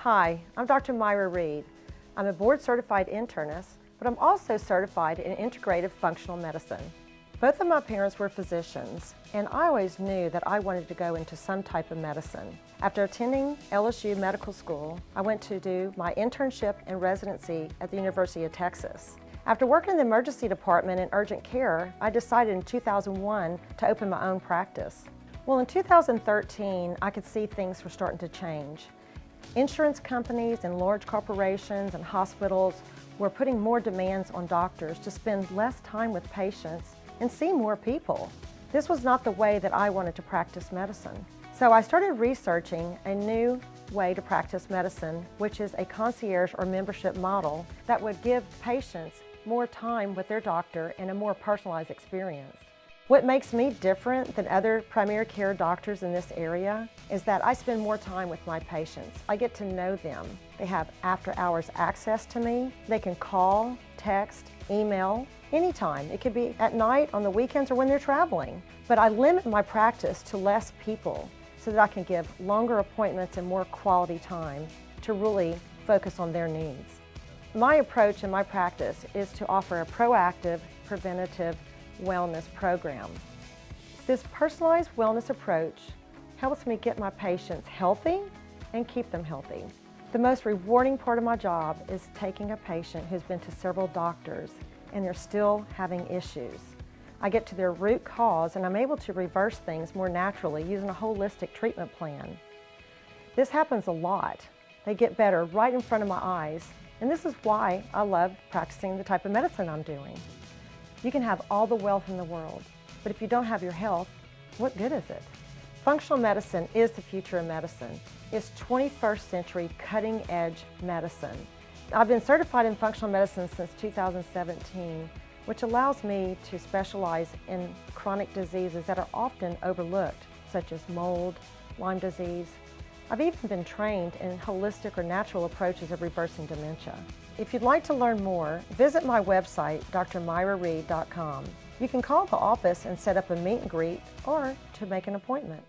Hi, I'm Dr. Myra Reed. I'm a board-certified internist, but I'm also certified in integrative functional medicine. Both of my parents were physicians, and I always knew that I wanted to go into some type of medicine. After attending LSU Medical School, I went to do my internship and residency at the University of Texas. After working in the emergency department in urgent care, I decided in 2001 to open my own practice. Well, in 2013, I could see things were starting to change. Insurance companies and large corporations and hospitals were putting more demands on doctors to spend less time with patients and see more people. This was not the way that I wanted to practice medicine. So I started researching a new way to practice medicine, which is a concierge or membership model that would give patients more time with their doctor and a more personalized experience. What makes me different than other primary care doctors in this area is that I spend more time with my patients. I get to know them. They have after-hours access to me. They can call, text, email, anytime. It could be at night, on the weekends, or when they're traveling. But I limit my practice to less people so that I can give longer appointments and more quality time to really focus on their needs. My approach in my practice is to offer a proactive, preventative wellness program. This personalized wellness approach helps me get my patients healthy and keep them healthy. The most rewarding part of my job is taking a patient who's been to several doctors and they're still having issues. I get to their root cause and I'm able to reverse things more naturally using a holistic treatment plan. This happens a lot. They get better right in front of my eyes, and this is why I love practicing the type of medicine I'm doing. You can have all the wealth in the world, but if you don't have your health, what good is it? Functional medicine is the future of medicine. It's 21st century cutting-edge medicine. I've been certified in functional medicine since 2017, which allows me to specialize in chronic diseases that are often overlooked, such as mold, Lyme disease. I've even been trained in holistic or natural approaches of reversing dementia. If you'd like to learn more, visit my website, drmyrareed.com. You can call the office and set up a meet and greet or to make an appointment.